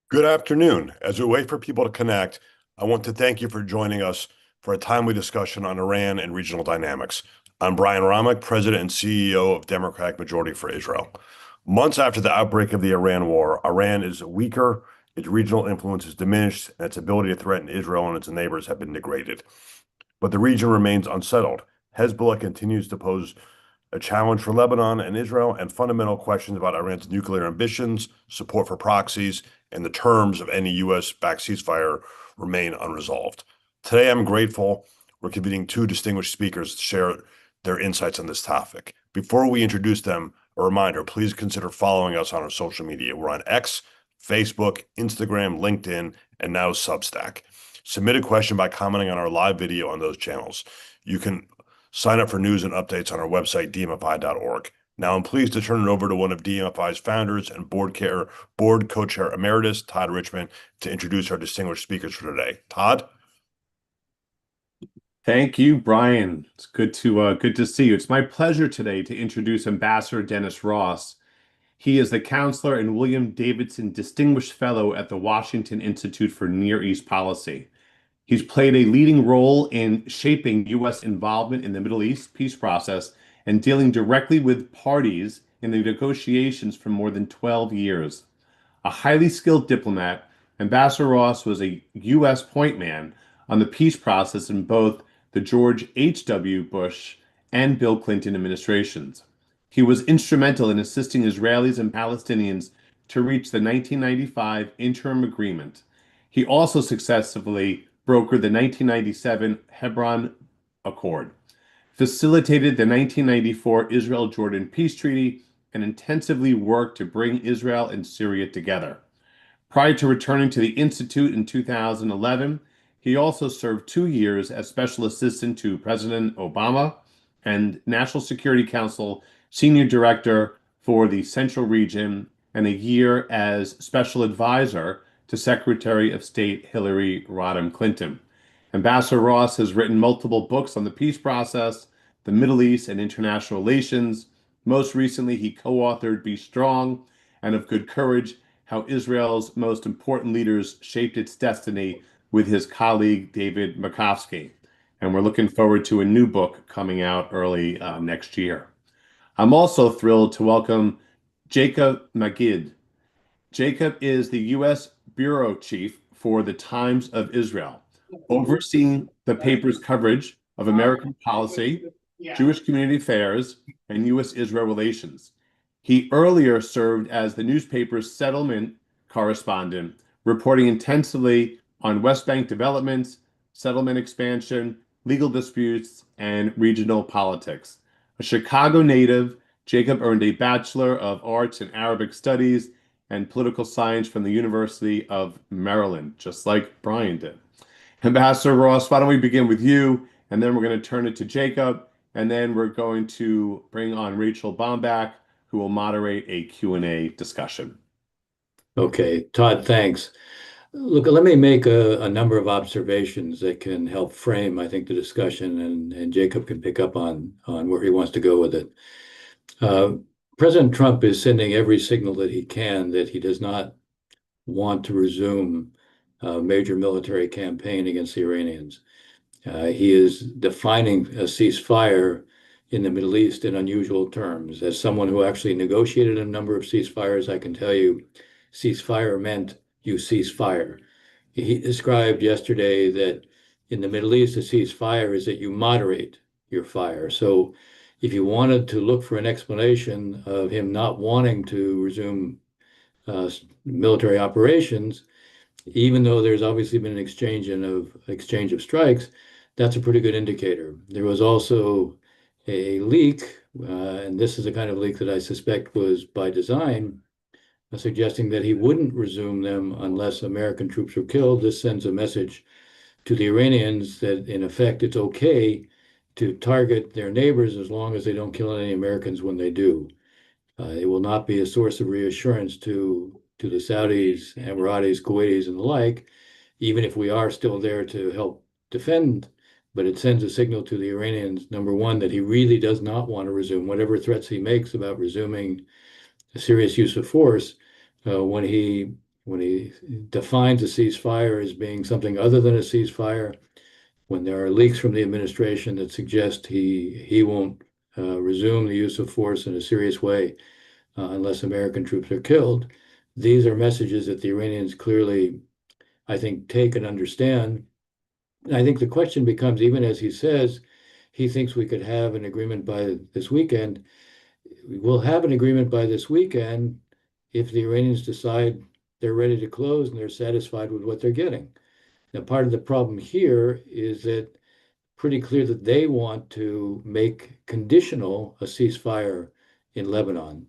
Good afternoon. As we wait for people to connect, I want to thank you for joining us for a timely discussion on Iran and regional dynamics. I'm Brian Ramek, President and CEO of Democratic Majority for Israel. Months after the outbreak of the Iran war, Iran is weaker, its regional influence is diminished, and its ability to threaten Israel and its neighbors have been degraded. But the region remains unsettled. Hezbollah continues to pose a challenge for Lebanon and Israel, and fundamental questions about Iran's nuclear ambitions, support for proxies, and the terms of any U.S.-backed ceasefire remain unresolved. Today, I'm grateful we're convening two distinguished speakers to share their insights on this topic. Before we introduce them, a reminder, please consider following us on our social media. We're on X, Facebook, Instagram, LinkedIn, and now Substack. Submit a question by commenting on our live video on those channels. You can sign up for news and updates on our website, dmfi.org. Now I'm pleased to turn it over to one of DMFI's founders and board co-chair emeritus, Todd Richmond, to introduce our distinguished speakers for today. Todd? Thank you, Brian. It's good to see you. It's my pleasure today to introduce Ambassador Dennis Ross. He is the counselor and William Davidson Distinguished Fellow at the Washington Institute for Near East Policy. He's played a leading role in shaping U.S. involvement in the Middle East peace process and dealing directly with parties in the negotiations for more than 12 years. A highly skilled diplomat, Ambassador Ross was a U.S. point man on the peace process in both the George H.W. Bush and Bill Clinton administrations. He was instrumental in assisting Israelis and Palestinians to reach the 1995 interim agreement. He also successfully brokered the 1997 Hebron Accord, facilitated the 1994 Israel-Jordan peace treaty, and intensively worked to bring Israel and Syria together. Prior to returning to the Institute in 2011, he also served 2 years as Special Assistant to President Obama and National Security Council Senior Director for the Central Region, and a year as Special Advisor to Secretary of State Hillary Rodham Clinton. Ambassador Ross has written multiple books on the peace process, the Middle East, and international relations. Most recently, he co-authored Be Strong and Of Good Courage, How Israel's Most Important Leaders Shaped Its Destiny, with his colleague David Makovsky. And we're looking forward to a new book coming out early next year. I'm also thrilled to welcome Jacob Magid. Jacob is the U.S. Bureau Chief for the Times of Israel, overseeing the paper's coverage of American policy, Jewish community affairs, and U.S.-Israel relations. He earlier served as the newspaper's settlement correspondent, reporting intensively on West Bank developments, settlement expansion, legal disputes, and regional politics. A Chicago native, Jacob earned a Bachelor of Arts in Arabic Studies and Political Science from the University of Maryland, just like Brian did. Ambassador Ross, why don't we begin with you, and then we're going to turn it to Jacob, and then we're going to bring on Rachel Bombach, who will moderate a Q&A discussion. Okay, Todd, thanks. Look, let me make a number of observations that can help frame, I think, the discussion, and Jacob can pick up on where he wants to go with it. President Trump is sending every signal that he can that he does not want to resume a major military campaign against the Iranians. He is defining a ceasefire in the Middle East in unusual terms. As someone who actually negotiated a number of ceasefires, I can tell you ceasefire meant you cease fire. He described yesterday that in the Middle East, a ceasefire is that you moderate your fire. So if you wanted to look for an explanation of him not wanting to resume military operations, even though there's obviously been an exchange of strikes, that's a pretty good indicator. There was also a leak, and this is the kind of leak that I suspect was by design, suggesting that he wouldn't resume them unless American troops were killed. This sends a message to the Iranians that, in effect, it's okay to target their neighbors as long as they don't kill any Americans when they do. It will not be a source of reassurance to the Saudis, Emiratis, Kuwaitis, and the like, even if we are still there to help defend. But it sends a signal to the Iranians, number one, that he really does not want to resume whatever threats he makes about resuming a serious use of force when he when he defines a ceasefire as being something other than a ceasefire, when there are leaks from the administration that suggest he won't resume the use of force in a serious way unless American troops are killed. These are messages that the Iranians clearly, I think, take and understand. And I think the question becomes, even as he says, he thinks we could have an agreement by this weekend. We'll have an agreement by this weekend if the Iranians decide they're ready to close and they're satisfied with what they're getting. Now, part of the problem here is that pretty clear that they want to make conditional a ceasefire in Lebanon.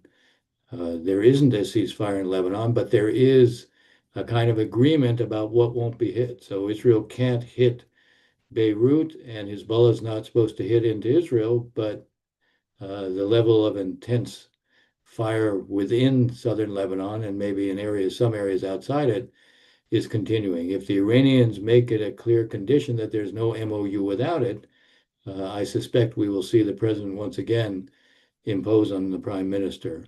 There isn't a ceasefire in Lebanon, but there is a kind of agreement about what won't be hit. So Israel can't hit Beirut, and Hezbollah is not supposed to hit into Israel, but the level of intense fire within southern Lebanon and maybe in areas, some areas outside it, is continuing. If the Iranians make it a clear condition that there's no MOU without it, I suspect we will see the president once again impose on the prime minister.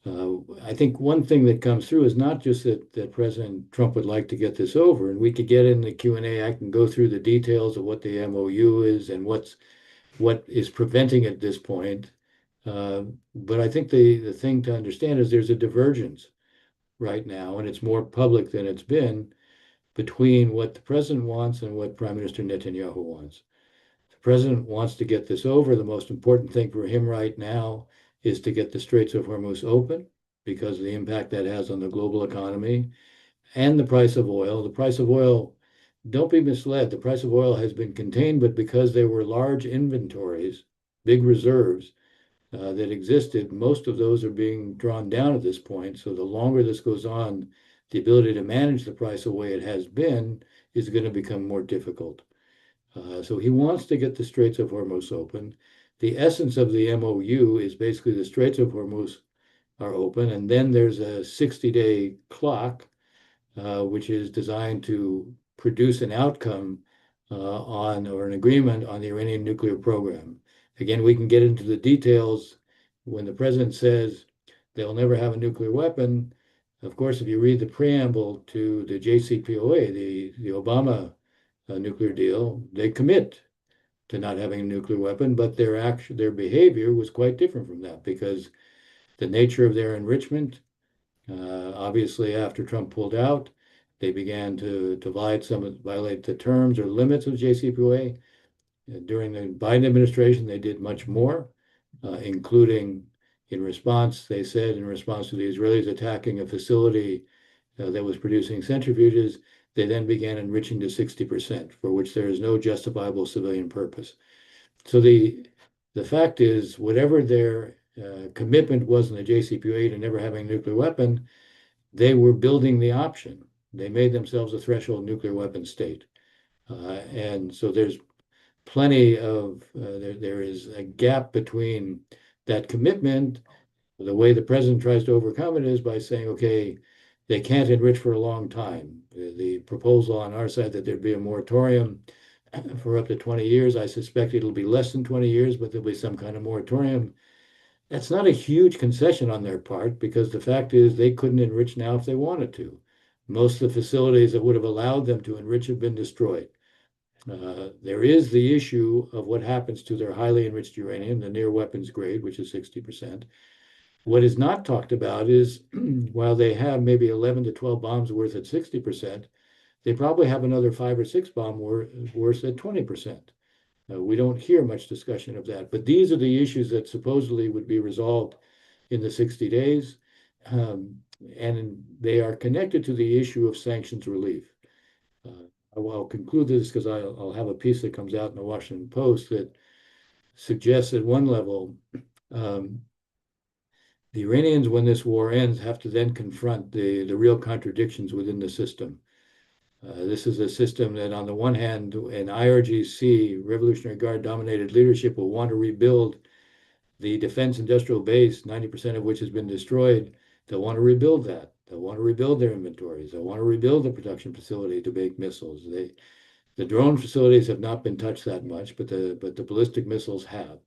I think one thing that comes through is not just that President Trump would like to get this over, and we could get in the Q&A. I can go through the details of what the MOU is and what is preventing it at this point. But I think the thing to understand is there's a divergence right now, and it's more public than it's been between what the president wants and what Prime Minister Netanyahu wants. The president wants to get this over. The most important thing for him right now is to get the Straits of Hormuz open because of the impact that has on the global economy and the price of oil. The price of oil, don't be misled, the price of oil has been contained, but because there were large inventories, big reserves that existed, most of those are being drawn down at this point. So the longer this goes on, the ability to manage the price the way it has been is going to become more difficult. So he wants to get the Straits of Hormuz open. The essence of the MOU is basically the Straits of Hormuz are open, and then there's a 60-day clock, which is designed to produce an outcome on or an agreement on the Iranian nuclear program. Again, we can get into the details. When the president says they'll never have a nuclear weapon, of course, if you read the preamble to the JCPOA, the Obama nuclear deal, they commit to not having a nuclear weapon, but their behavior was quite different from that because the nature of their enrichment, obviously after Trump pulled out, they began to violate the terms or limits of JCPOA. During the Biden administration, they did much more, including in response, they said, in response to the Israelis attacking a facility that was producing centrifuges, they then began enriching to 60%, for which there is no justifiable civilian purpose. So the fact is, whatever their commitment was in the JCPOA to never having a nuclear weapon, they were building the option. They made themselves a threshold nuclear weapon state. And so there's plenty of, there is a gap between that commitment. The way the president tries to overcome it is by saying, okay, they can't enrich for a long time. The proposal on our side that there'd be a moratorium for up to 20 years, I suspect it'll be less than 20 years, but there'll be some kind of moratorium. That's not a huge concession on their part because the fact is they couldn't enrich now if they wanted to. Most of the facilities that would have allowed them to enrich have been destroyed. There is the issue of what happens to their highly enriched uranium, the near weapons grade, which is 60%. What is not talked about is while they have maybe 11 to 12 bombs worth at 60%, they probably have another 5 or 6 bombs worth at 20%. We don't hear much discussion of that, but these are the issues that supposedly would be resolved in the 60 days. And they are connected to the issue of sanctions relief. I'll conclude this because I'll have a piece that comes out in the Washington Post that suggests at one level, the Iranians, when this war ends, have to then confront the real contradictions within the system. This is a system that on the one hand, an IRGC, Revolutionary Guard dominated leadership will want to rebuild the defense industrial base, 90% of which has been destroyed. They'll want to rebuild that. They'll want to rebuild their inventories. They'll want to rebuild the production facility to make missiles. The drone facilities have not been touched that much, but the ballistic missiles have.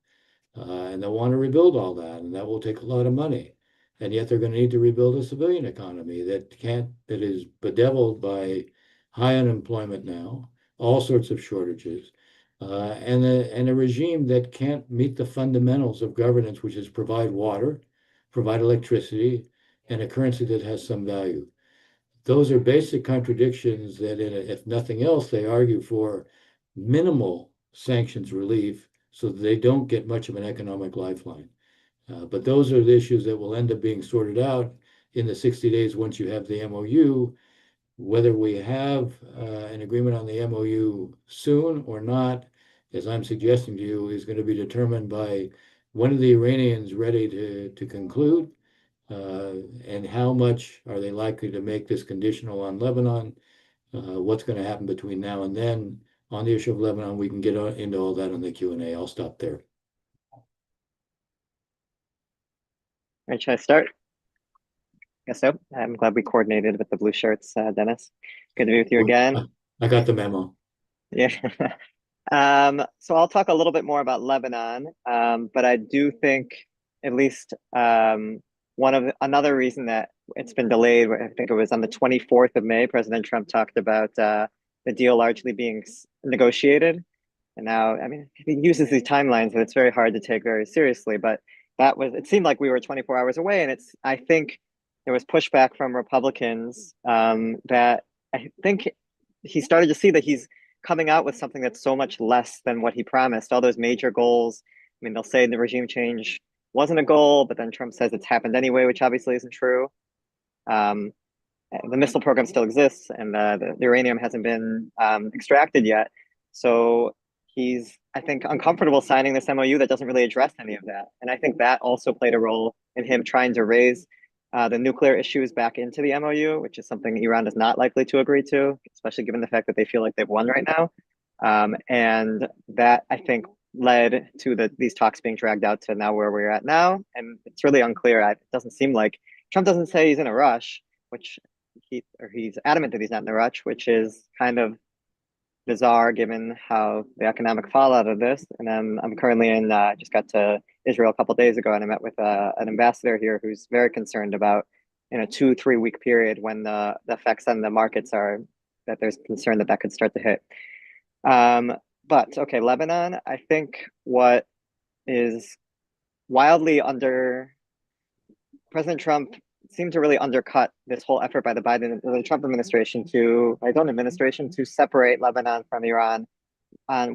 And they'll want to rebuild all that, and that will take a lot of money. And yet they're going to need to rebuild a civilian economy that is bedeviled by high unemployment now, all sorts of shortages, and a regime that can't meet the fundamentals of governance, which is provide water, provide electricity, and a currency that has some value. Those are basic contradictions that, if nothing else, they argue for minimal sanctions relief so that they don't get much of an economic lifeline. But those are the issues that will end up being sorted out in the 60 days once you have the MOU. Whether we have an agreement on the MOU soon or not, as I'm suggesting to you, is going to be determined by when are the Iranians ready to conclude, and how much are they likely to make this conditional on Lebanon? What's going to happen between now and then? On the issue of Lebanon, we can get into all that on the Q&A. I'll stop there. All right, should I start? Guess so. I'm glad we coordinated with the blue shirts, Dennis. Good to be with you again. I got the memo. Yeah. So I'll talk a little bit more about Lebanon, but I do think at least another reason that it's been delayed, I think it was on the 24th of May, President Trump talked about the deal largely being negotiated. And now, I mean, he uses these timelines that it's very hard to take very seriously, but it seemed like we were 24 hours away. And I think there was pushback from Republicans that I think he started to see that he's coming out with something that's so much less than what he promised. All those major goals. I mean, they'll say the regime change wasn't a goal, but then Trump says it's happened anyway, which obviously isn't true. The missile program still exists, and the uranium hasn't been extracted yet. So he's, I think, uncomfortable signing this MOU that doesn't really address any of that. And I think that also played a role in him trying to raise the nuclear issues back into the MOU, which is something Iran is not likely to agree to, especially given the fact that they feel like they've won right now. And that, I think, led to these talks being dragged out to now where we're at now. And it's really unclear. It doesn't seem like Trump doesn't say he's in a rush, which he's adamant that he's not in a rush, which is kind of bizarre given how the economic fallout of this. And I'm currently just got to Israel a couple of days ago, and I met with an ambassador here who's very concerned about in a 2-3 week period when the effects on the markets are that there's concern that could start to hit. But okay, Lebanon, I think what is wildly President Trump seemed to really undercut this whole effort by the Trump administration to separate Lebanon from Iran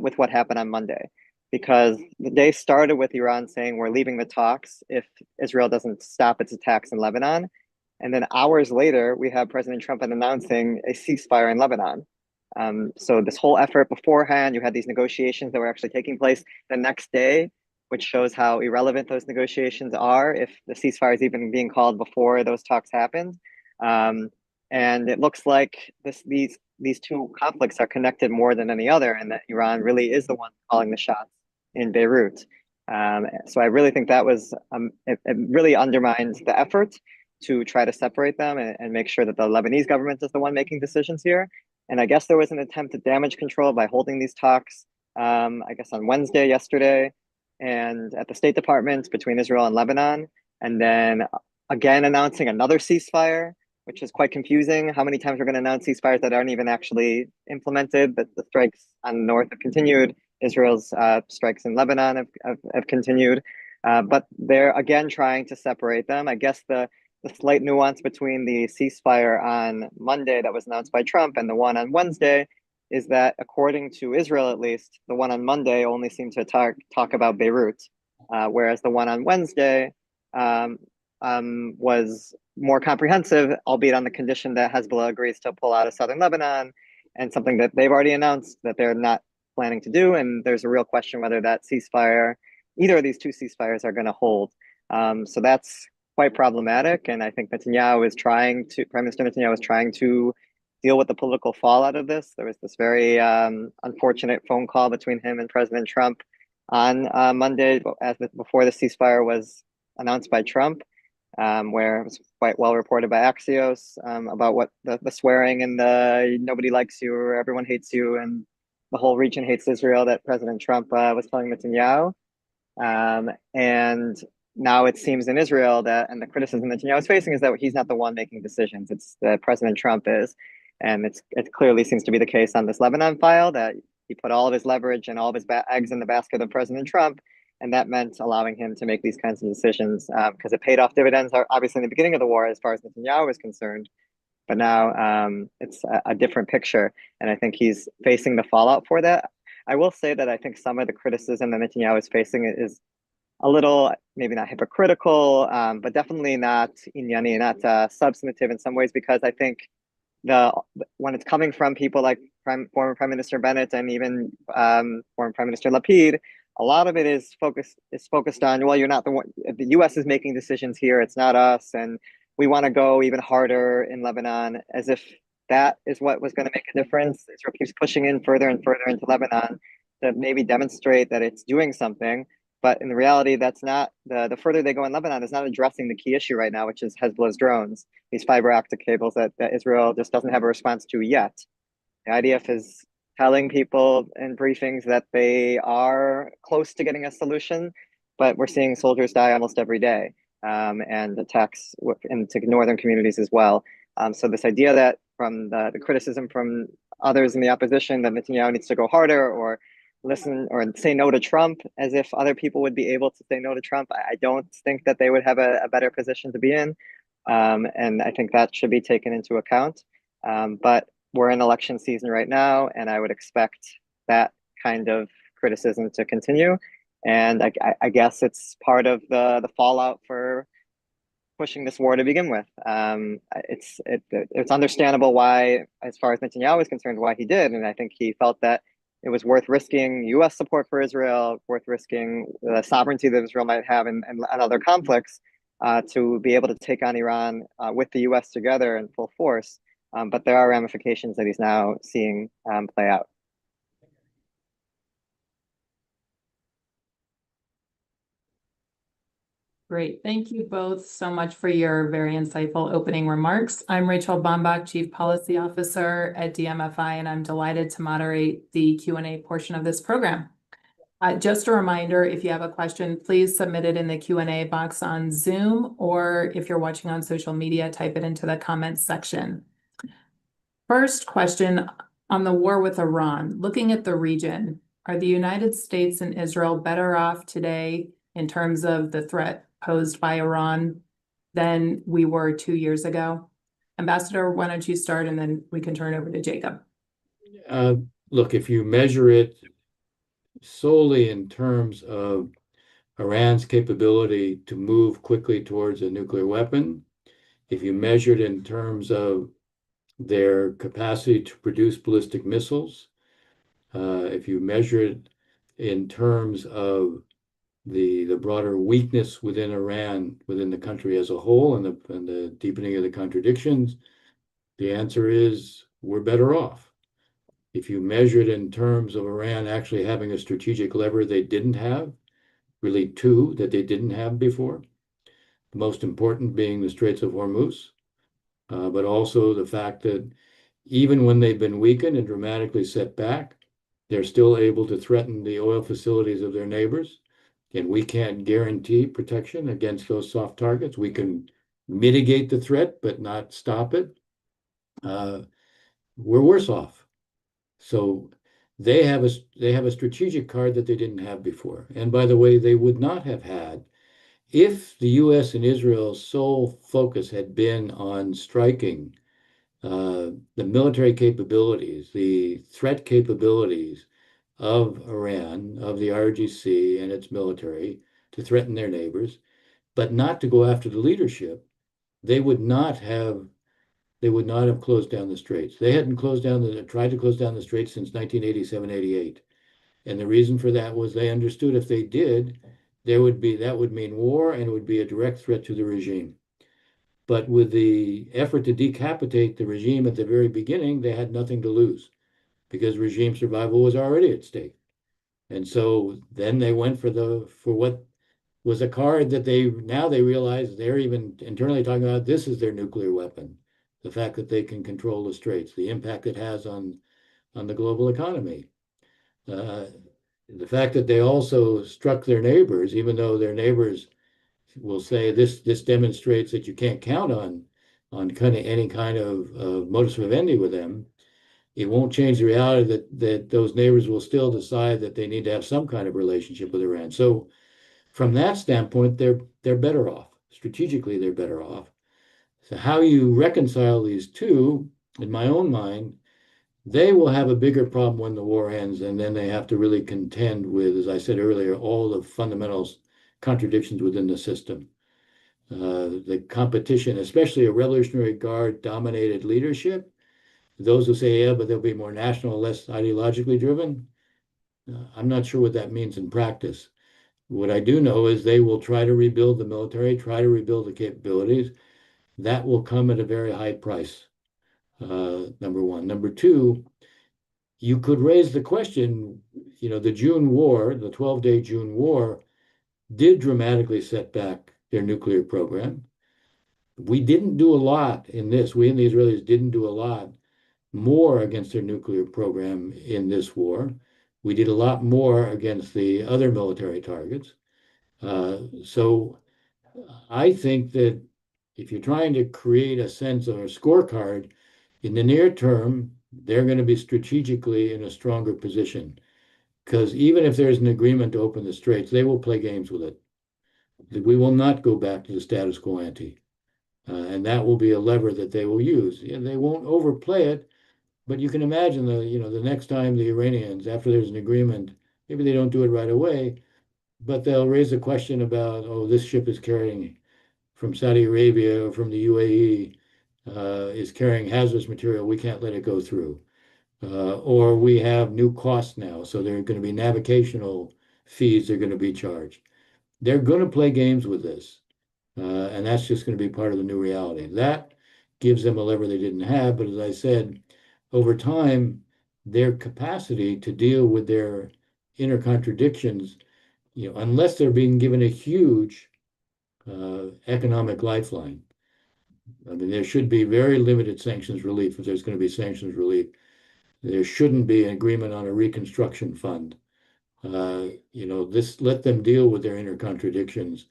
with what happened on Monday. Because the day started with Iran saying we're leaving the talks if Israel doesn't stop its attacks in Lebanon. And then hours later, we have President Trump announcing a ceasefire in Lebanon. So this whole effort beforehand, you had these negotiations that were actually taking place the next day, which shows how irrelevant those negotiations are if the ceasefire is even being called before those talks happened. And it looks like these two conflicts are connected more than any other, and that Iran really is the one calling the shots in Beirut. So I really think that was it really undermines the effort to try to separate them and make sure that the Lebanese government is the one making decisions here. And I guess there was an attempt at damage control by holding these talks, I guess on Wednesday, yesterday, and at the State Department between Israel and Lebanon, and then again announcing another ceasefire, which is quite confusing. How many times we're going to announce ceasefires that aren't even actually implemented? But the strikes on the north have continued. Israel's strikes in Lebanon have continued. But they're again trying to separate them. I guess the slight nuance between the ceasefire on Monday that was announced by Trump and the one on Wednesday is that, according to Israel at least, the one on Monday only seemed to talk about Beirut, whereas the one on Wednesday was more comprehensive, albeit on the condition that Hezbollah agrees to pull out of southern Lebanon, and something that they've already announced that they're not planning to do. And there's a real question whether that ceasefire, either of these two ceasefires, are going to hold. So that's quite problematic. And I think Prime Minister Netanyahu is trying to deal with the political fallout of this. There was this very unfortunate phone call between him and President Trump on Monday, before the ceasefire was announced by Trump, where it was quite well reported by Axios about what the swearing and the nobody likes you or everyone hates you and the whole region hates Israel that President Trump was telling Netanyahu. And now it seems in Israel that, and the criticism that Netanyahu is facing is that he's not the one making decisions. It's that President Trump is. And it clearly seems to be the case on this Lebanon file that he put all of his leverage and all of his eggs in the basket of President Trump. And that meant allowing him to make these kinds of decisions because it paid off dividends, obviously, in the beginning of the war, as far as Netanyahu was concerned. But now it's a different picture. And I think he's facing the fallout for that. I will say that I think some of the criticism that Netanyahu is facing is a little, maybe not hypocritical, but definitely not inyani, not substantive in some ways, because I think when it's coming from people like former Prime Minister Bennett and even former Prime Minister Lapid, a lot of it is focused on, well, you're not the one. The U.S. is making decisions here; it's not us, and we want to go even harder in Lebanon, as if that is what was going to make a difference. Israel keeps pushing in further and further into Lebanon to maybe demonstrate that it's doing something. But in reality, that's not the further they go in Lebanon is not addressing the key issue right now, which is Hezbollah's drones, these fiber optic cables that Israel just doesn't have a response to yet. The IDF is telling people in briefings that they are close to getting a solution, but we're seeing soldiers die almost every day and attacks into northern communities as well. So this idea that from the criticism from others in the opposition that Netanyahu needs to go harder or listen or say no to Trump, as if other people would be able to say no to Trump, I don't think that they would have a better position to be in. And I think that should be taken into account. But we're in election season right now, and I would expect that kind of criticism to continue. And I guess it's part of the fallout for pushing this war to begin with. It's understandable why, as far as Netanyahu is concerned, why he did. And I think he felt that it was worth risking U.S. support for Israel, worth risking the sovereignty that Israel might have in other conflicts to be able to take on Iran with the U.S. together in full force. But there are ramifications that he's now seeing play out. Great. Thank you both so much for your very insightful opening remarks. I'm Rachel Bombach, Chief Policy Officer at DMFI, and I'm delighted to moderate the Q&A portion of this program. Just a reminder, if you have a question, please submit it in the Q&A box on Zoom, or if you're watching on social media, type it into the comments section. First question on the war with Iran. Looking at the region, are the United States and Israel better off today in terms of the threat posed by Iran than we were 2 years ago? Ambassador, why don't you start and then we can turn it over to Jacob. Look, if you measure it solely in terms of Iran's capability to move quickly towards a nuclear weapon, if you measure it in terms of their capacity to produce ballistic missiles, if you measure it in terms of the broader weakness within Iran, within the country as a whole, and the deepening of the contradictions, the answer is we're better off. If you measure it in terms of Iran actually having a strategic lever they didn't have, really two that they didn't have before, the most important being the Straits of Hormuz, but also the fact that even when they've been weakened and dramatically set back, they're still able to threaten the oil facilities of their neighbors. And we can't guarantee protection against those soft targets. We can mitigate the threat, but not stop it. We're worse off. So they have a strategic card that they didn't have before. And by the way, they would not have had if the U.S. and Israel's sole focus had been on striking the military capabilities, the threat capabilities of Iran, of the RGC and its military to threaten their neighbors, but not to go after the leadership. They would not have closed down the straits. They hadn't tried to close down the straits since 1987-88. And the reason for that was they understood if they did, that would mean war, and it would be a direct threat to the regime. But with the effort to decapitate the regime at the very beginning, they had nothing to lose because regime survival was already at stake. And so then they went for what was a card that they realize they're even internally talking about. This is their nuclear weapon. The fact that they can control the straits, the impact it has on the global economy. The fact that they also struck their neighbors, even though their neighbors will say this demonstrates that you can't count on kind of any kind of modus vivendi with them. It won't change the reality that those neighbors will still decide that they need to have some kind of relationship with Iran. So from that standpoint, they're better off. Strategically, they're better off. So how you reconcile these two, in my own mind, they will have a bigger problem when the war ends, and then they have to really contend with, as I said earlier, all the fundamental contradictions within the system. The competition, especially a Revolutionary Guard dominated leadership, those who say, yeah, but they'll be more national, less ideologically driven. I'm not sure what that means in practice. What I do know is they will try to rebuild the military, try to rebuild the capabilities. That will come at a very high price, number one. Number two, you could raise the question, the June war, the 12-day June war, did dramatically set back their nuclear program. We didn't do a lot in this. We and the Israelis didn't do a lot more against their nuclear program in this war. We did a lot more against the other military targets. So I think that if you're trying to create a sense of a scorecard, in the near term, they're going to be strategically in a stronger position. Because even if there's an agreement to open the straits, they will play games with it. We will not go back to the status quo ante. And that will be a lever that they will use. And they won't overplay it, but you can imagine the next time the Iranians, after there's an agreement, maybe they don't do it right away, but they'll raise a question about, oh, this ship is carrying from Saudi Arabia or from the UAE, is carrying hazardous material. We can't let it go through. Or we have new costs now, so there are going to be navigational fees they're going to be charged. They're going to play games with this, and that's just going to be part of the new reality. That gives them a lever they didn't have, but as I said, over time, their capacity to deal with their inner contradictions, unless they're being given a huge economic lifeline. I mean, there should be very limited sanctions relief if there's going to be sanctions relief. There shouldn't be an agreement on a reconstruction fund. Let them deal with their inner contradictions.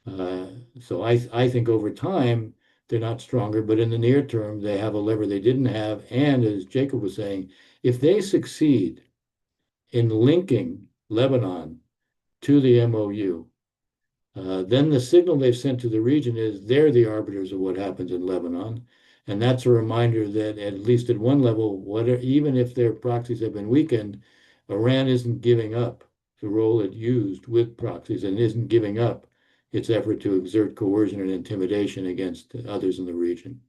So I think over time, they're not stronger, but in the near term, they have a lever they didn't have. And as Jacob was saying, if they succeed in linking Lebanon to the MOU, then the signal they've sent to the region is they're the arbiters of what happens in Lebanon. And that's a reminder that at least at one level, even if their proxies have been weakened, Iran isn't giving up the role it used with proxies and isn't giving up its effort to exert coercion and intimidation against others in the region.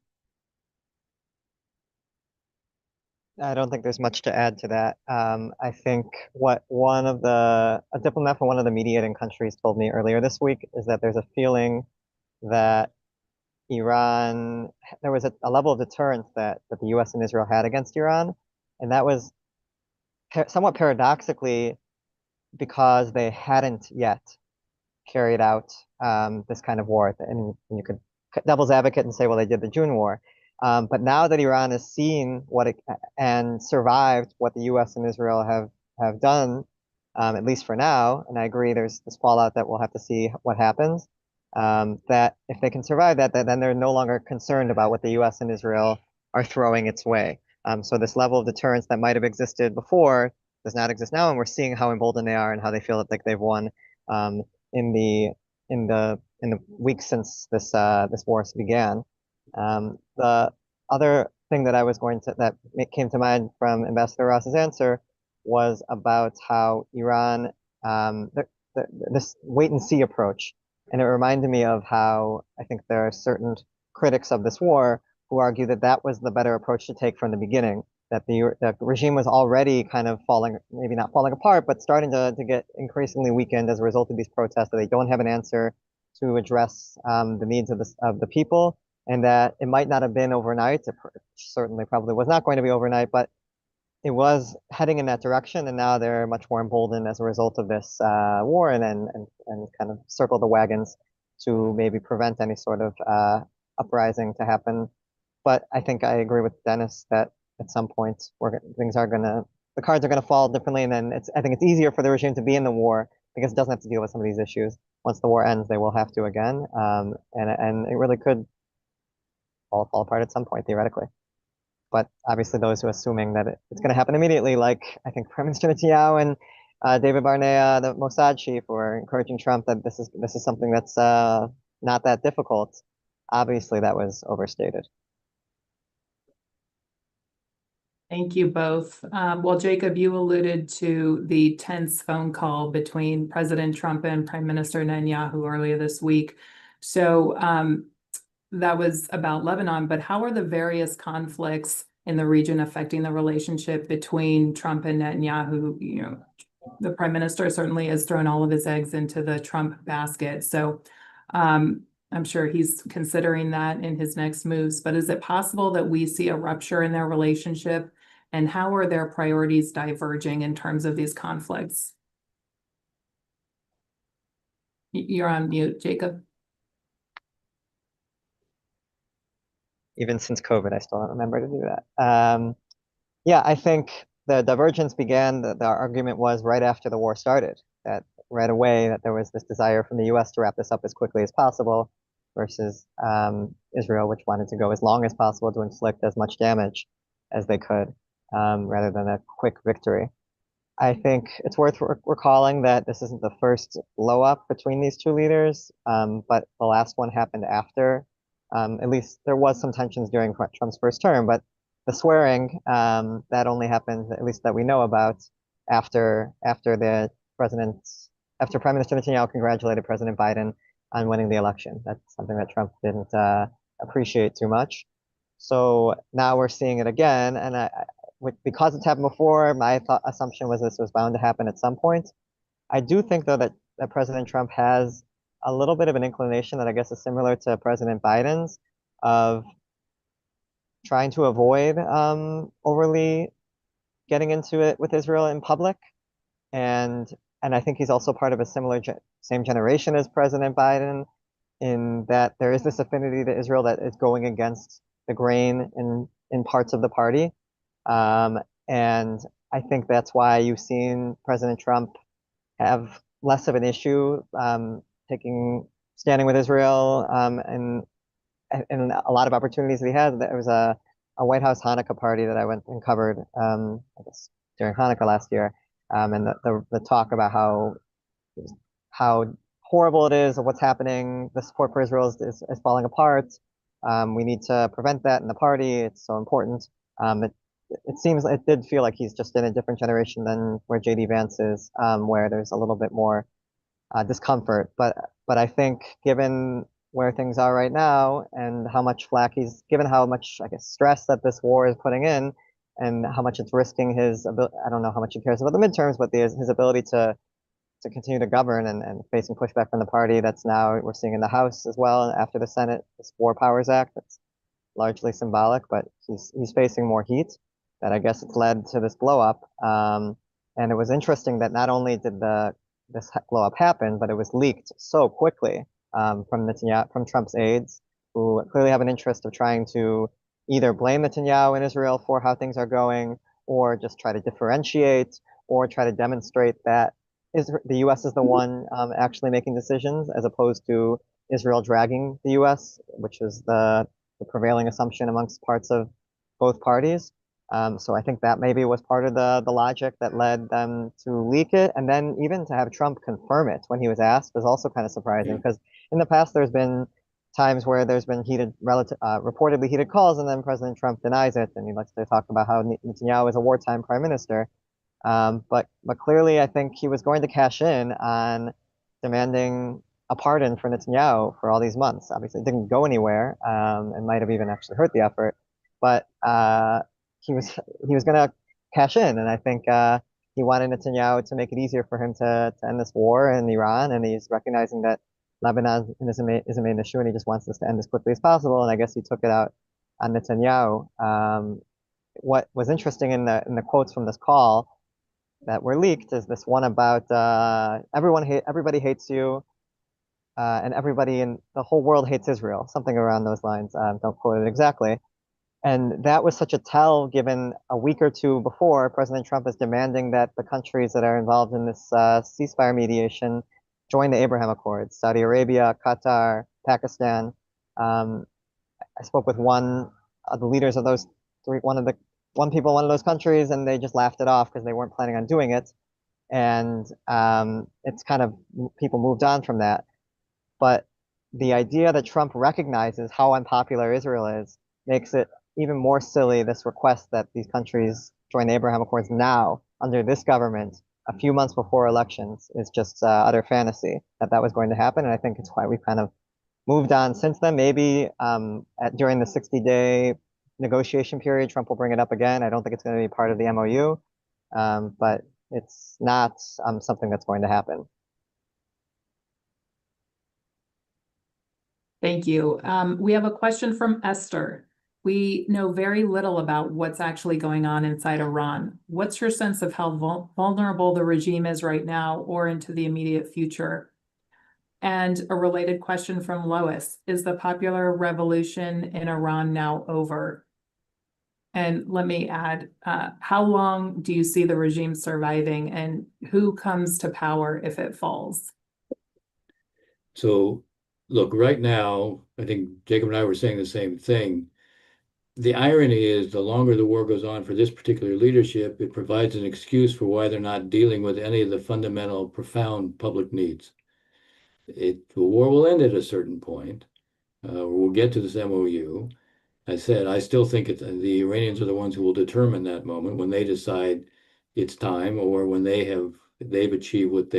I don't think there's much to add to that. I think what a diplomat from one of the mediating countries told me earlier this week is that there's a feeling that there was a level of deterrence that the US and Israel had against Iran, and that was somewhat paradoxically because they hadn't yet carried out this kind of war. And you could devil's advocate and say, well, they did the June war. But now that Iran has seen and survived what the U.S. and Israel have done, at least for now, and I agree, there's this fallout that we'll have to see what happens. That if they can survive that, then they're no longer concerned about what the U.S. and Israel are throwing its way. So this level of deterrence that might have existed before does not exist now, and we're seeing how emboldened they are and how they feel like they've won in the weeks since this war began. The other thing that came to mind from Ambassador Ross's answer was about how Iran, this wait and see approach. And it reminded me of how I think there are certain critics of this war who argue that that was the better approach to take from the beginning, that the regime was already kind of maybe not falling apart, but starting to get increasingly weakened as a result of these protests, that they don't have an answer to address the needs of the people, and that it might not have been overnight. It certainly probably was not going to be overnight, but it was heading in that direction, and now they're much more emboldened as a result of this war, and kind of circle the wagons to maybe prevent any sort of uprising to happen. But I think I agree with Dennis that at some point the cards are gonna fall differently, and then I think it's easier for the regime to be in the war I guess it doesn't have to deal with some of these issues. Once the war ends, they will have to again. And it really could all fall apart at some point, theoretically. But obviously, those who are assuming that it's going to happen immediately, like I think Prime Minister Netanyahu and David Barnea, the Mossad chief, were encouraging Trump that this is something that's not that difficult. Obviously, that was overstated. Thank you both. Well, Jacob, you alluded to the tense phone call between President Trump and Prime Minister Netanyahu earlier this week. So that was about Lebanon, but how are the various conflicts in the region affecting the relationship between Trump and Netanyahu? You know, the Prime Minister certainly has thrown all of his eggs into the Trump basket. So I'm sure he's considering that in his next moves, but is it possible that we see a rupture in their relationship? And how are their priorities diverging in terms of these conflicts? You're on mute, Jacob. Even since COVID, I still don't remember to do that. Yeah, I think the divergence began, the argument was right after the war started, that right away that there was this desire from the US to wrap this up as quickly as possible versus Israel, which wanted to go as long as possible to inflict as much damage as they could, rather than a quick victory. I think it's worth recalling that this isn't the first blow up between these two leaders, but the last one happened after. At least there was some tensions during Trump's first term, but the swearing that only happened, at least that we know about, after Prime Minister Netanyahu congratulated President Biden on winning the election. That's something that Trump didn't appreciate too much. So now we're seeing it again, and because it's happened before, my assumption was this was bound to happen at some point. I do think, though, that President Trump has a little bit of an inclination that I guess is similar to President Biden's, of trying to avoid overly getting into it with Israel in public. And I think he's also part of a same generation as President Biden, in that there is this affinity to Israel that is going against the grain in parts of the party. And I think that's why you've seen President Trump have less of an issue standing with Israel, and a lot of opportunities that he had. There was a White House Hanukkah party that I went and covered, I guess during Hanukkah last year, and the talk about how horrible it is of what's happening. The support for Israel is falling apart. We need to prevent that in the party. It's so important. It did feel like he's just in a different generation than where JD Vance is, where there's a little bit more discomfort. But I think given where things are right now and how much flack he's given, how much, I guess, stress that this war is putting in, and how much it's risking his ability. I don't know how much he cares about the midterms, but his ability to continue to govern and facing pushback from the party that's now we're seeing in the House as well after the Senate, this War Powers Act that's largely symbolic, but he's facing more heat. That I guess it's led to this blow up. And it was interesting that not only did this blow up happen, but it was leaked so quickly from Trump's aides, who clearly have an interest of trying to either blame Netanyahu and Israel for how things are going, or just try to differentiate, or try to demonstrate that the U.S. is the one actually making decisions, as opposed to Israel dragging the U.S., which is the prevailing assumption amongst parts of both parties. So I think that maybe was part of the logic that led them to leak it. And then even to have Trump confirm it when he was asked was also kind of surprising, because in the past there's been times where there's been reportedly heated calls, and then President Trump denies it, and he likes to talk about how Netanyahu is a wartime prime minister. But clearly I think he was going to cash in on demanding a pardon for Netanyahu for all these months. Obviously it didn't go anywhere, and might have even actually hurt the effort. But he was going to cash in, and I think he wanted Netanyahu to make it easier for him to end this war in Iran, and he's recognizing that Lebanon is a main issue, and he just wants this to end as quickly as possible. And I guess he took it out on Netanyahu. What was interesting in the quotes from this call that were leaked is this one about everybody hates you, and everybody in the whole world hates Israel, something around those lines. Don't quote it exactly. And that was such a tell, given a week or two before, President Trump is demanding that the countries that are involved in this ceasefire mediation join the Abraham Accords: Saudi Arabia, Qatar, Pakistan. Um, I spoke with one of the leaders of those three, one of those countries, and they just laughed it off because they weren't planning on doing it. And it's kind of people moved on from that. But the idea that Trump recognizes how unpopular Israel is makes it even more silly, this request that these countries join the Abraham Accords now under this government a few months before elections is just utter fantasy that that was going to happen. And I think it's why we kind of moved on since then. Maybe during the 60-day negotiation period, Trump will bring it up again. I don't think it's going to be part of the MOU, but it's not something that's going to happen. Thank you. We have a question from Esther. We know very little about what's actually going on inside Iran. What's your sense of how vulnerable the regime is right now or into the immediate future? And a related question from Lois, is the popular revolution in Iran now over? And let me add, how long do you see the regime surviving, and who comes to power if it falls? So, look, right now, I think Jacob and I were saying the same thing. The irony is, the longer the war goes on for this particular leadership, it provides an excuse for why they're not dealing with any of the fundamental, profound public needs. The war will end at a certain point. We'll get to this MOU. I said, I still think the Iranians are the ones who will determine that moment when they decide it's time, or when they've achieved what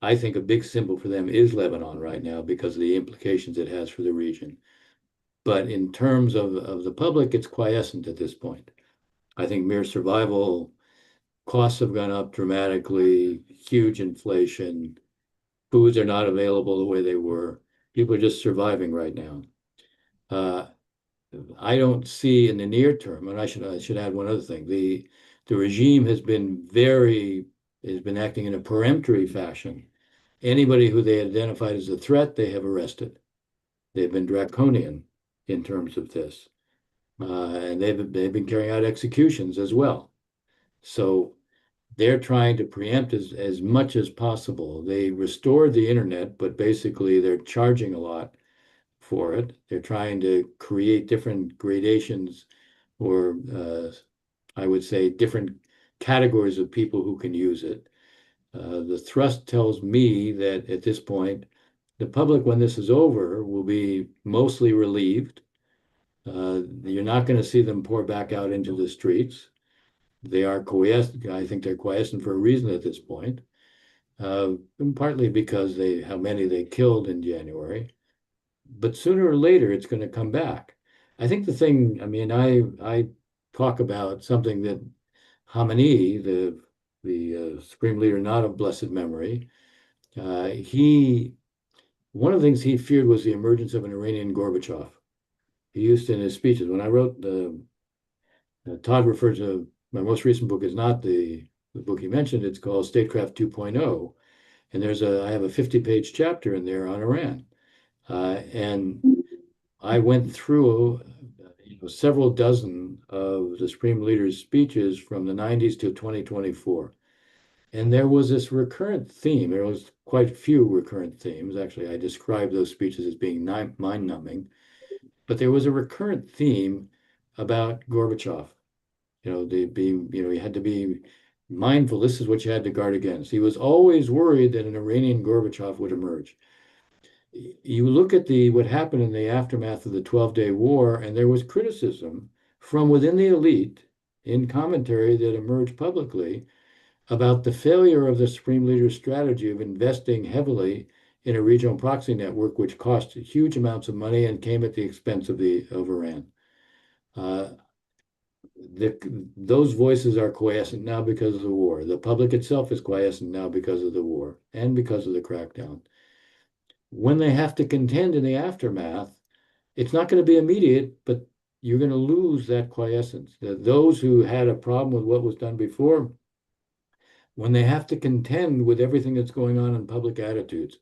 I think a big symbol for them is Lebanon right now because of the implications it has for the region. But in terms of the public, it's quiescent at this point. I think mere survival, costs have gone up dramatically, huge inflation, foods are not available the way they were. People are just surviving right now. I don't see in the near term, and I should add one other thing. The regime has been acting in a peremptory fashion. Anybody who they identified as a threat, they have arrested. They've been draconian in terms of this, and they've been carrying out executions as well. So they're trying to preempt as much as possible. They restored the internet, but basically they're charging a lot for it. They're trying to create different gradations, or I would say different categories of people who can use it. The thrust tells me that at this point, the public, when this is over, will be mostly relieved. You're not going to see them pour back out into the streets. They are quiescent. I think they're quiescent for a reason at this point, partly because how many they killed in January. But sooner or later, it's going to come back. I think the thing, I mean, I talk about something that Khamenei, the supreme leader, not of blessed memory, one of the things he feared was the emergence of an Iranian Gorbachev. He used in his speeches. When I wrote Todd referred to my most recent book is not the book he mentioned. It's called Statecraft 2.0, and I have a 50-page chapter in there on Iran, and I went through several dozen of the Supreme Leader's speeches from the 90s to 2024. And there was this recurrent theme. There was quite a few recurrent themes. Actually, I described those speeches as being mind-numbing. But there was a recurrent theme about Gorbachev. You had to be mindful. This is what you had to guard against. He was always worried that an Iranian Gorbachev would emerge. You look at what happened in the aftermath of the 12-day war, and there was criticism from within the elite in commentary that emerged publicly about the failure of the Supreme Leader's strategy of investing heavily in a regional proxy network, which cost huge amounts of money and came at the expense of Iran. Those voices are quiescent now because of the war. The public itself is quiescent now because of the war and because of the crackdown. When they have to contend in the aftermath, it's not going to be immediate, but you're going to lose that quiescence. Those who had a problem with what was done before, when they have to contend with everything that's going on in public attitudes,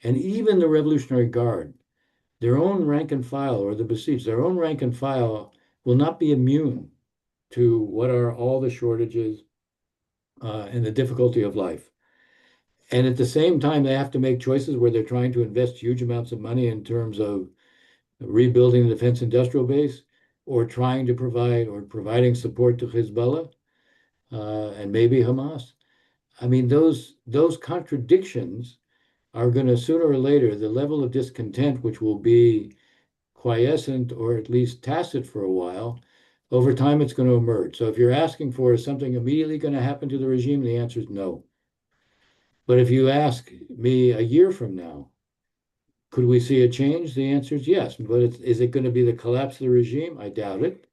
and even the Revolutionary Guard, their own rank and file, or the besieged, their own rank and file will not be immune to what are all the shortages and the difficulty of life. And at the same time, they have to make choices where they're trying to invest huge amounts of money in terms of rebuilding the defense industrial base, or trying to provide or providing support to Hezbollah and maybe Hamas. I mean, those contradictions are going to sooner or later, the level of discontent, which will be quiescent or at least tacit for a while, over time it's going to emerge. So if you're asking for is something immediately going to happen to the regime, the answer is no. But if you ask me a year from now, could we see a change? The answer is yes. But is it going to be the collapse of the regime? I doubt it.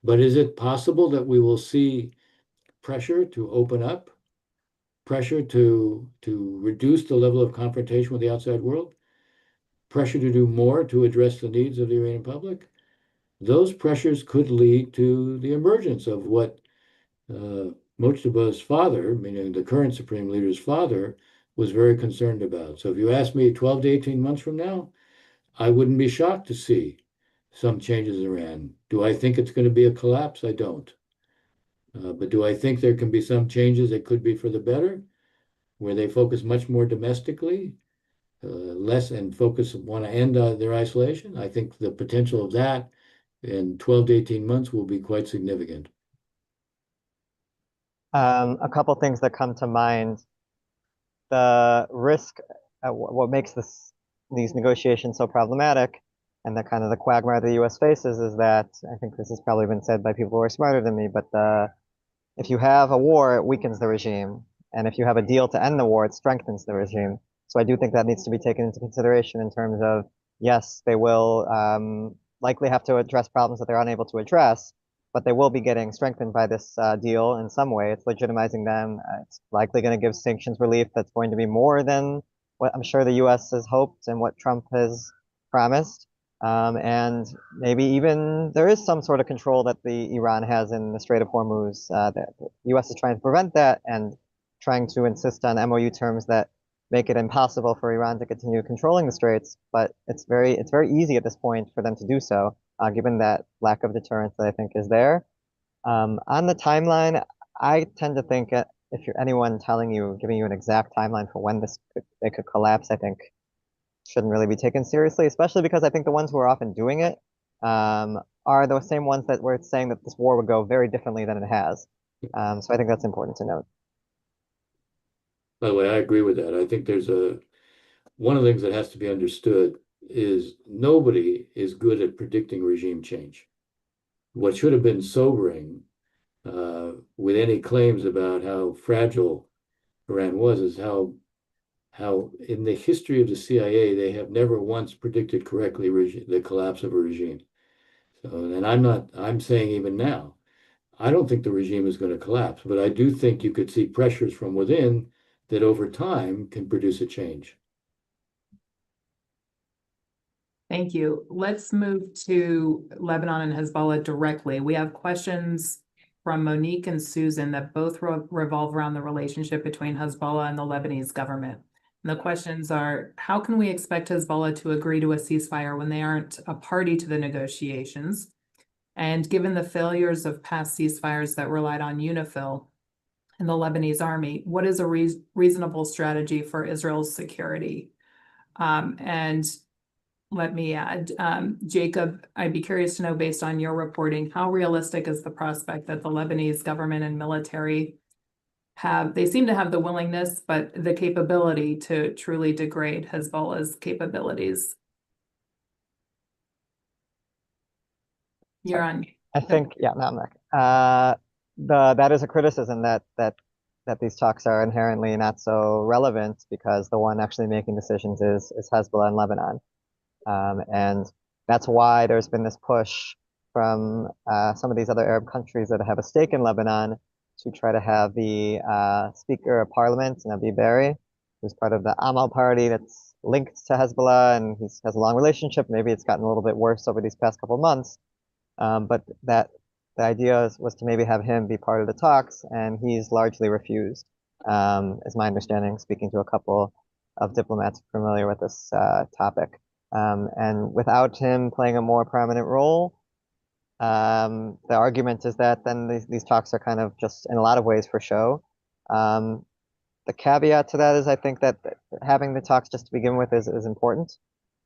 But is it possible that we will see pressure to open up, pressure to reduce the level of confrontation with the outside world, pressure to do more to address the needs of the Iranian public? Those pressures could lead to the emergence of what Mujtaba's father, meaning the current supreme leader's father, was very concerned about. So if you ask me 12 to 18 months from now, I wouldn't be shocked to see some changes in Iran. Do I think it's going to be a collapse? I don't. But do I think there can be some changes that could be for the better, where they focus much more domestically, less and focus want to end their isolation? I think the potential of that in 12 to 18 months will be quite significant. A couple things that come to mind. The risk, what makes these negotiations so problematic, and the kind of the quagmire the U.S. faces, is that I think this has probably been said by people who are smarter than me, but if you have a war, it weakens the regime, and if you have a deal to end the war, it strengthens the regime. So I do think that needs to be taken into consideration in terms of, yes, they will likely have to address problems that they're unable to address, but they will be getting strengthened by this deal in some way. It's legitimizing them. It's likely going to give sanctions relief that's going to be more than what I'm sure the U.S. has hoped and what Trump has promised. And maybe even there is some sort of control that the Iran has in the Strait of Hormuz. The U.S. is trying to prevent that and trying to insist on MOU terms that make it impossible for Iran to continue controlling the straits. But it's very easy at this point for them to do so, given that lack of deterrence that I think is there. On the timeline, I tend to think if you're anyone giving you an exact timeline for when they could collapse, I think shouldn't really be taken seriously, especially because I think the ones who are often doing it are the same ones that were saying that this war would go very differently than it has. So I think that's important to note. By the way, I agree with that. I think one of the things that has to be understood is nobody is good at predicting regime change. What should have been sobering with any claims about how fragile Iran was is how in the history of the CIA, they have never once predicted correctly the collapse of a regime. So, and I'm saying even now, I don't think the regime is going to collapse, but I do think you could see pressures from within that over time can produce a change. Thank you. Let's move to Lebanon and Hezbollah directly. We have questions from Monique and Susan that both revolve around the relationship between Hezbollah and the Lebanese government. And the questions are, how can we expect Hezbollah to agree to a ceasefire when they aren't a party to the negotiations? And given the failures of past ceasefires that relied on UNIFIL and the Lebanese army, what is a reasonable strategy for Israel's security? And let me add, Jacob, I'd be curious to know, based on your reporting, how realistic is the prospect that the Lebanese government and military they seem to have the willingness, but the capability to truly degrade Hezbollah's capabilities? You're on. I think, yeah, no, I'm back. That is a criticism that these talks are inherently not so relevant because the one actually making decisions is Hezbollah in Lebanon. And that's why there's been this push from some of these other Arab countries that have a stake in Lebanon to try to have the Speaker of Parliament, Nabi Berri, who's part of the Amal party that's linked to Hezbollah, and he has a long relationship. Maybe it's gotten a little bit worse over these past couple of months. But the idea was to maybe have him be part of the talks, and he's largely refused, is my understanding, speaking to a couple of diplomats familiar with this topic. And without him playing a more prominent role, the argument is that then these talks are kind of just in a lot of ways for show. The caveat to that is I think that having the talks just to begin with is important.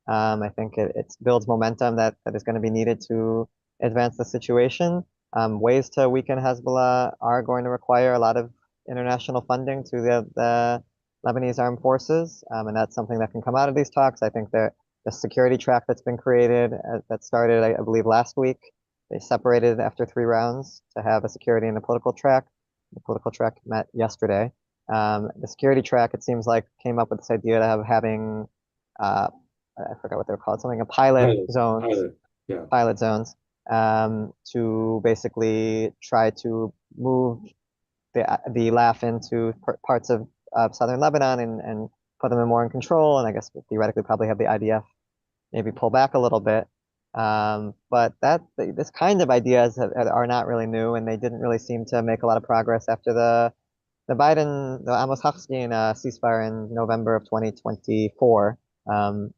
I think it builds momentum that is going to be needed to advance the situation. Ways to weaken Hezbollah are going to require a lot of international funding to the Lebanese armed forces, and that's something that can come out of these talks. I think the security track that's been created, that started, I believe, last week, they separated after 3 rounds to have a security and a political track. The political track met yesterday. The security track, it seems like, came up with this idea of having, I forgot what they're called, something, a pilot zones, pilot zones, to basically try to move the LAF into parts of southern Lebanon and put them more in control. And I guess theoretically probably have the IDF maybe pull back a little bit. But this kind of ideas are not really new, and they didn't really seem to make a lot of progress after the Amos Hochstein ceasefire in November of 2024,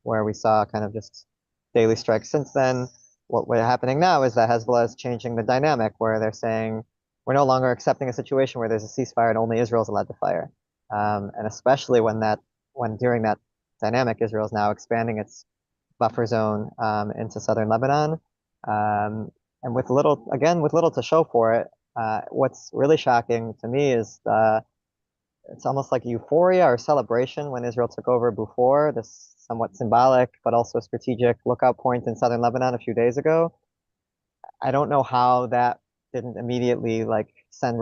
where we saw kind of just daily strikes since then. What's happening now is that Hezbollah is changing the dynamic, where they're saying we're no longer accepting a situation where there's a ceasefire and only Israel is allowed to fire. And especially when during that dynamic, Israel is now expanding its buffer zone into southern Lebanon, and with little to show for it. What's really shocking to me is it's almost like euphoria or celebration when Israel took over before, this somewhat symbolic but also strategic lookout point in southern Lebanon a few days ago. I don't know how that didn't immediately like send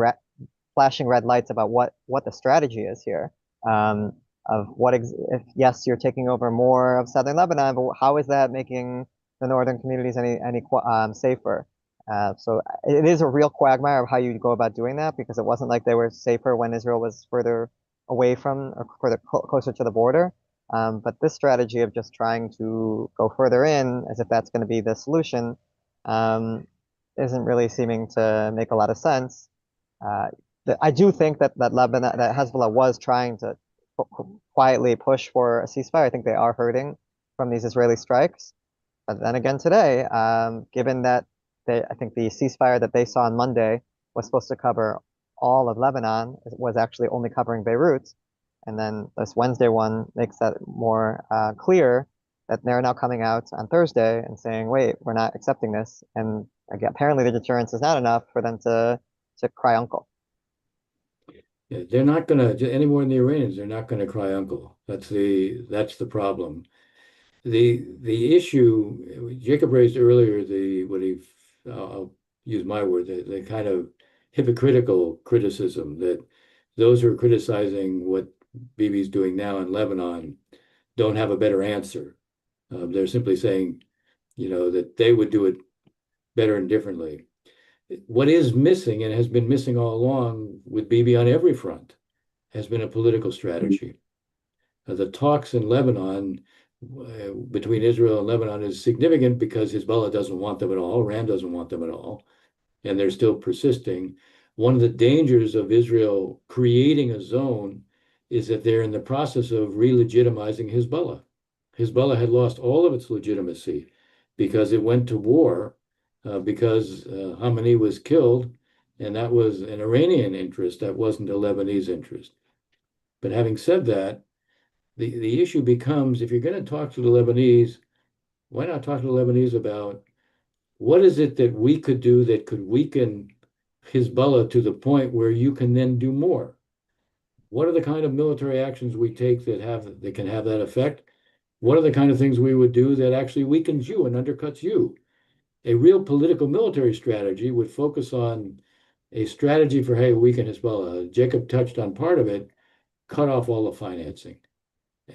flashing red lights about what the strategy is here. Of if yes, you're taking over more of southern Lebanon, but how is that making the northern communities any safer? So it is a real quagmire of how you go about doing that, because it wasn't like they were safer when Israel was further away from or further closer to the border. But this strategy of just trying to go further in as if that's going to be the solution isn't really seeming to make a lot of sense. I do think that Hezbollah was trying to quietly push for a ceasefire. I think they are hurting from these Israeli strikes. But then again today, given that I think the ceasefire that they saw on Monday was supposed to cover all of Lebanon, was actually only covering Beirut. And then this Wednesday one makes that more clear, that they're now coming out on Thursday and saying, wait, we're not accepting this. And again, apparently the deterrence is not enough for them to cry uncle. Yeah, they're not going to, any more than the Iranians, they're not going to cry uncle. That's the problem. The issue Jacob raised earlier, I'll use my word, the kind of hypocritical criticism that those who are criticizing what Bibi's doing now in Lebanon don't have a better answer. They're simply saying, that they would do it better and differently. What is missing, and has been missing all along with Bibi on every front, has been a political strategy. The talks in Lebanon between Israel and Lebanon is significant because Hezbollah doesn't want them at all, Iran doesn't want them at all, and they're still persisting. One of the dangers of Israel creating a zone is that they're in the process of re-legitimizing Hezbollah. Hezbollah had lost all of its legitimacy because it went to war, because Khamenei was killed, and that was an Iranian interest, that wasn't a Lebanese interest. But having said that, the issue becomes, if you're going to talk to the Lebanese, why not talk to the Lebanese about what is it that we could do that could weaken Hezbollah to the point where you can then do more? What are the kind of military actions we take that can have that effect? What are the kind of things we would do that actually weakens you and undercuts you? A real political military strategy would focus on a strategy for, hey, weaken Hezbollah. Jacob touched on part of it, cut off all the financing.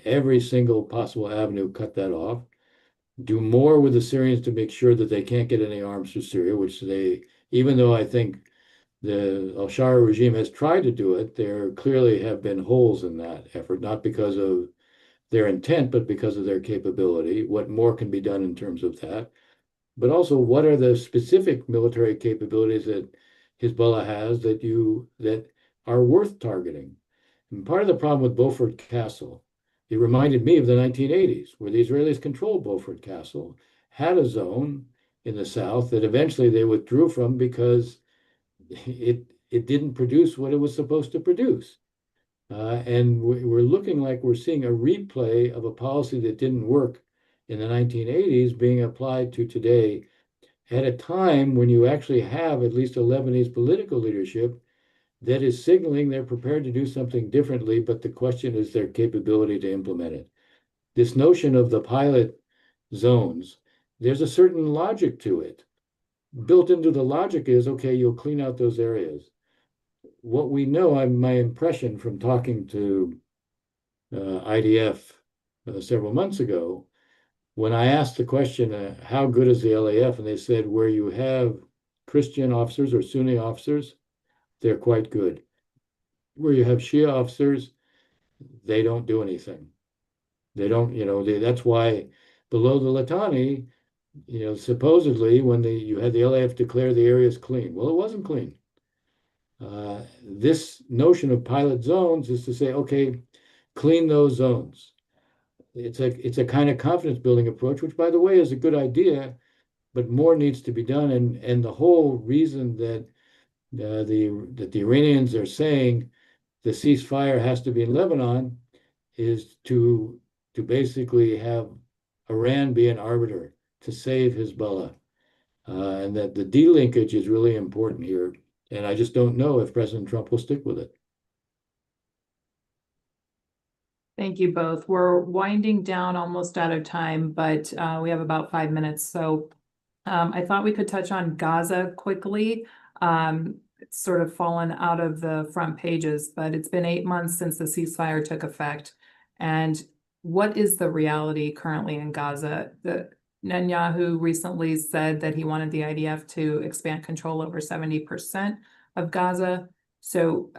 Every single possible avenue, cut that off. Do more with the Syrians to make sure that they can't get any arms to Syria, which even though I think the al-Shara regime has tried to do it, there clearly have been holes in that effort, not because of their intent, but because of their capability. What more can be done in terms of that? But also, what are the specific military capabilities that Hezbollah has that are worth targeting? And part of the problem with Beaufort Castle It reminded me of the 1980s, where the Israelis controlled Beaufort Castle, had a zone in the south that eventually they withdrew from because it didn't produce what it was supposed to produce. And we're looking like we're seeing a replay of a policy that didn't work in the 1980s being applied to today at a time when you actually have at least a Lebanese political leadership that is signaling they're prepared to do something differently, but the question is their capability to implement it. This notion of the pilot zones, there's a certain logic to it. Built into the logic is, okay, you'll clean out those areas. What we know, my impression from talking to IDF several months ago, when I asked the question, how good is the LAF? And they said, where you have Christian officers or Sunni officers, they're quite good. Where you have Shia officers, they don't do anything. They don't, that's why below the Litani, supposedly when you had the LAF declare the areas clean. Well, it wasn't clean. This notion of pilot zones is to say, okay, clean those zones. It's a kind of confidence building approach, which by the way is a good idea, but more needs to be done. And the whole reason that the Iranians are saying the ceasefire has to be in Lebanon is to basically have Iran be an arbiter to save Hezbollah. And that the delinkage is really important here. And I just don't know if President Trump will stick with it. Thank you both. We're winding down, almost out of time, but we have about 5 minutes. So I thought we could touch on Gaza quickly. It's sort of fallen out of the front pages, but it's been 8 months since the ceasefire took effect. And what is the reality currently in Gaza? Netanyahu recently said that he wanted the IDF to expand control over 70% of Gaza. So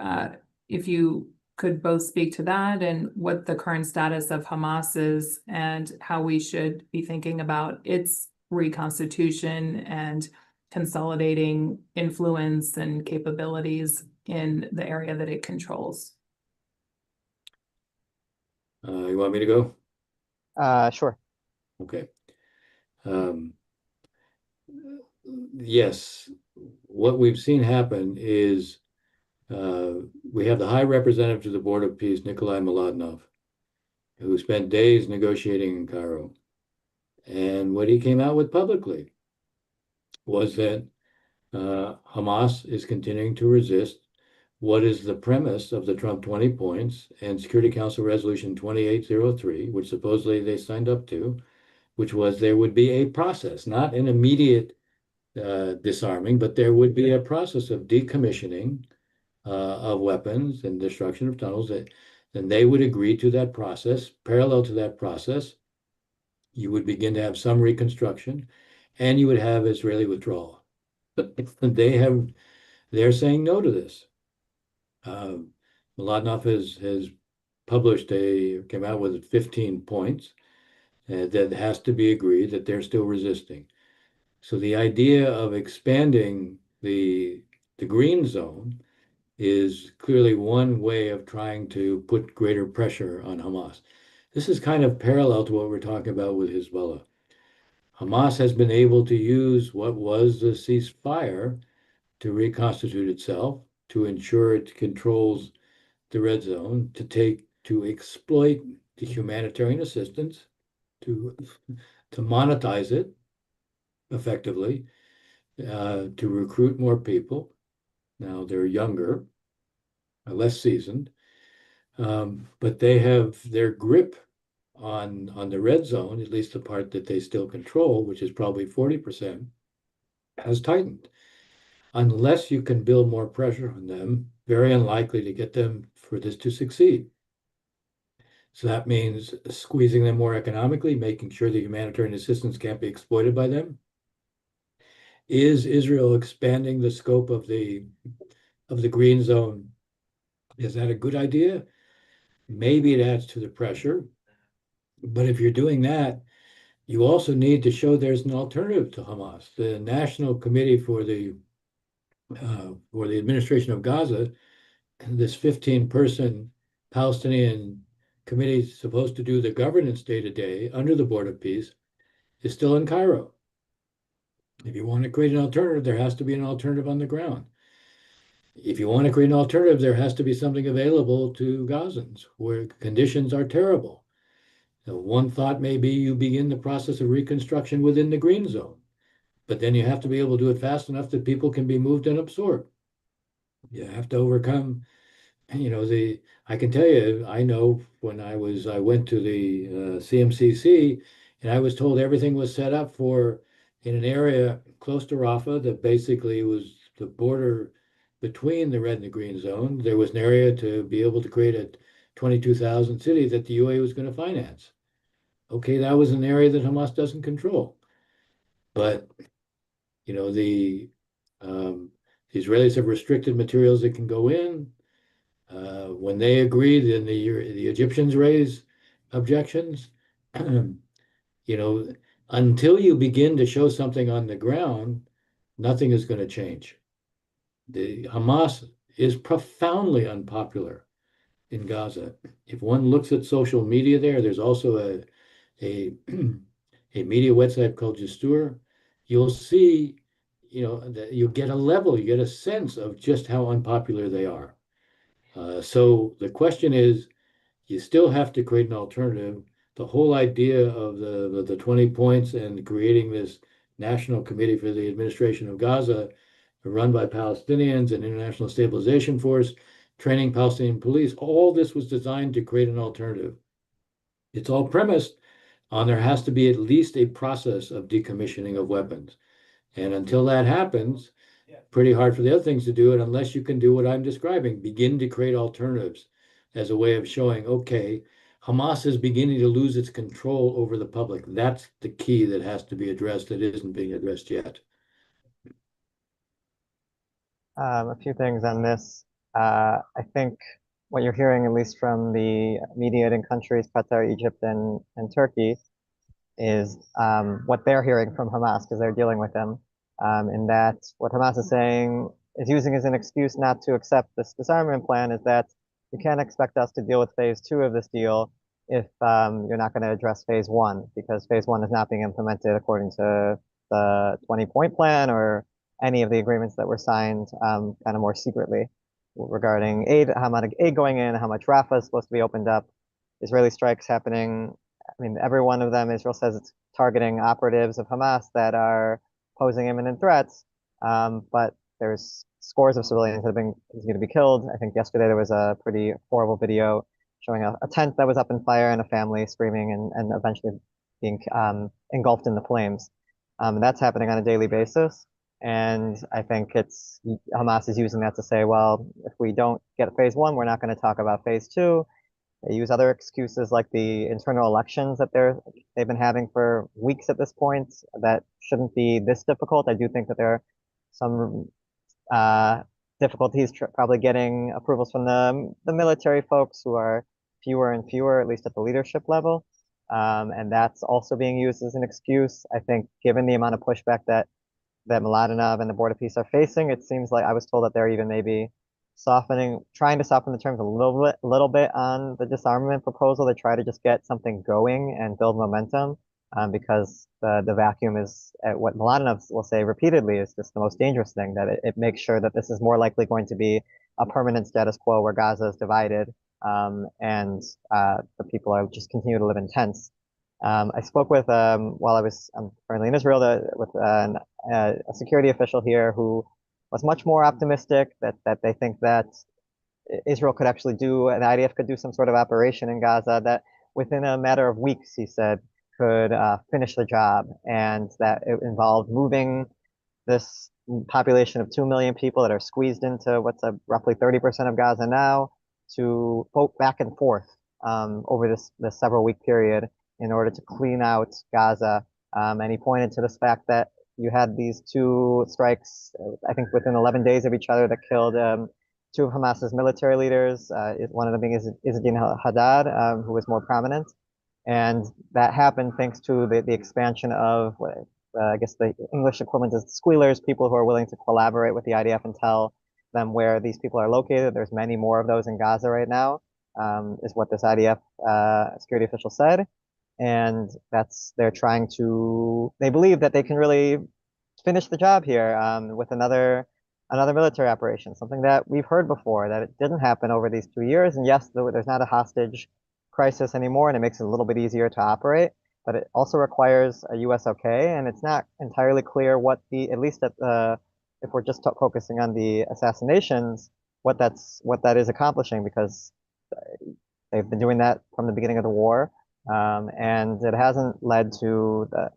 if you could both speak to that and what the current status of Hamas is and how we should be thinking about its reconstitution and consolidating influence and capabilities in the area that it controls. You want me to go? Sure. Okay. Yes, what we've seen happen is we have the High Representative to the Board of Peace, Nikolai Mladenov, who spent days negotiating in Cairo. And what he came out with publicly was that Hamas is continuing to resist what is the premise of the Trump 20 points and Security Council Resolution 2803, which supposedly they signed up to, which was there would be a process, not an immediate disarming, but there would be a process of decommissioning of weapons and destruction of tunnels. Then they would agree to that process. Parallel to that process, you would begin to have some reconstruction, and you would have Israeli withdrawal. But they're saying no to this. Mladenov has came out with 15 points that has to be agreed, that they're still resisting. So the idea of expanding the green zone is clearly one way of trying to put greater pressure on Hamas. This is kind of parallel to what we're talking about with Hezbollah. Hamas has been able to use what was the ceasefire to reconstitute itself, to ensure it controls the red zone, to exploit the humanitarian assistance, to monetize it effectively, to recruit more people. Now they're younger, less seasoned, but they have their grip on the red zone, at least the part that they still control, which is probably 40%, has tightened. Unless you can build more pressure on them, very unlikely to get them for this to succeed. So that means squeezing them more economically, making sure the humanitarian assistance can't be exploited by them. Is Israel expanding the scope of the green zone? Is that a good idea? Maybe it adds to the pressure. But if you're doing that, you also need to show there's an alternative to Hamas. The National Committee for the Administration of Gaza, this 15-person Palestinian committee supposed to do the governance day-to-day under the Board of Peace is still in Cairo. If you want to create an alternative, there has to be an alternative on the ground. If you want to create an alternative, there has to be something available to Gazans where conditions are terrible. Now, one thought may be you begin the process of reconstruction within the green zone, but then you have to be able to do it fast enough that people can be moved and absorbed. You have to overcome, I can tell you, I know when I went to the CMCC and I was told everything was set up for in an area close to Rafah that basically was the border between the red and the green zone. There was an area to be able to create a 22,000 city that the UAE was going to finance. Okay, that was an area that Hamas doesn't control. But, the Israelis have restricted materials that can go in. When they agree, then the Egyptians raise objections. Until you begin to show something on the ground, nothing is going to change. The Hamas is profoundly unpopular in Gaza. If one looks at social media there's also a a media website called Gestur. You'll see, that you get a sense of just how unpopular they are. So the question is, you still have to create an alternative. The whole idea of the 20 points and creating this National Committee for the Administration of Gaza, run by Palestinians and International Stabilization Force, training Palestinian police, all this was designed to create an alternative. It's all premised on there has to be at least a process of decommissioning of weapons. And until that happens, pretty hard for the other things to do it unless you can do what I'm describing, begin to create alternatives as a way of showing, okay, Hamas is beginning to lose its control over the public. That's the key that has to be addressed that isn't being addressed yet. A few things on this. I think what you're hearing, at least from the mediating countries, Qatar, Egypt, and Turkey, is what they're hearing from Hamas because they're dealing with them. In that what Hamas is saying is using as an excuse not to accept this disarmament plan is that you can't expect us to deal with phase 2 of this deal if you're not going to address phase 1 because phase 1 is not being implemented according to the 20-point plan or any of the agreements that were signed kind of more secretly regarding aid, how much aid going in, how much Rafah is supposed to be opened up, Israeli strikes happening. I mean, every one of them, Israel says it's targeting operatives of Hamas that are posing imminent threats. But there's scores of civilians that have been going to be killed. I think yesterday there was a pretty horrible video showing a tent that was up in fire and a family screaming and eventually being engulfed in the flames. That's happening on a daily basis. And I think Hamas is using that to say, well, if we don't get phase 1, we're not going to talk about phase 2. They use other excuses like the internal elections that they've been having for weeks at this point that shouldn't be this difficult. I do think that there are some difficulties probably getting approvals from the military folks who are fewer and fewer, at least at the leadership level. And that's also being used as an excuse. I think given the amount of pushback that Mladenov and the Board of Peace are facing, it seems like I was told that they're even maybe trying to soften the terms a little bit on the disarmament proposal to try to just get something going and build momentum, because the vacuum is what Mladenov will say repeatedly is just the most dangerous thing, that it makes sure that this is more likely going to be a permanent status quo where Gaza is divided, and the people are just continue to live in tents. I spoke with while I'm currently in Israel with a security official here who was much more optimistic that they think that Israel could actually the IDF could do some sort of operation in Gaza that within a matter of weeks, he said, could finish the job, and that it involved moving this population of 2 million people that are squeezed into what's roughly 30% of Gaza now to vote back and forth over this several week period in order to clean out Gaza. And he pointed to this fact that you had these 2 strikes, I think within 11 days of each other, that killed 2 of Hamas's military leaders. One of them being Izzeddin Haddad, who was more prominent. And that happened thanks to the expansion of, I guess the English equivalent is squealers, people who are willing to collaborate with the IDF and tell them where these people are located. There's many more of those in Gaza right now. is what this IDF security official said. And they're trying to, they believe that they can really finish the job here with another military operation, something that we've heard before, that it didn't happen over these 2 years. And yes, there's not a hostage crisis anymore, and it makes it a little bit easier to operate, but it also requires a US okay, and it's not entirely clear what at least if we're just focusing on the assassinations, what that is accomplishing, because they've been doing that from the beginning of the war. And it hasn't led to the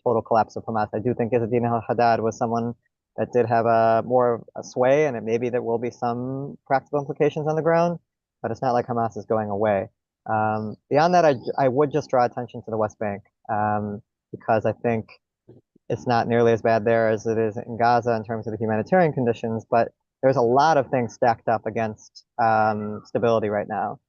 total collapse of Hamas. I do think Izzeddin al-Haddad was someone that did have more of a sway, and maybe there will be some practical implications on the ground, but it's not like Hamas is going away. Beyond that, I would just draw attention to the West Bank, because I think it's not nearly as bad there as it is in Gaza in terms of the humanitarian conditions, but there's a lot of things stacked up against stability right now.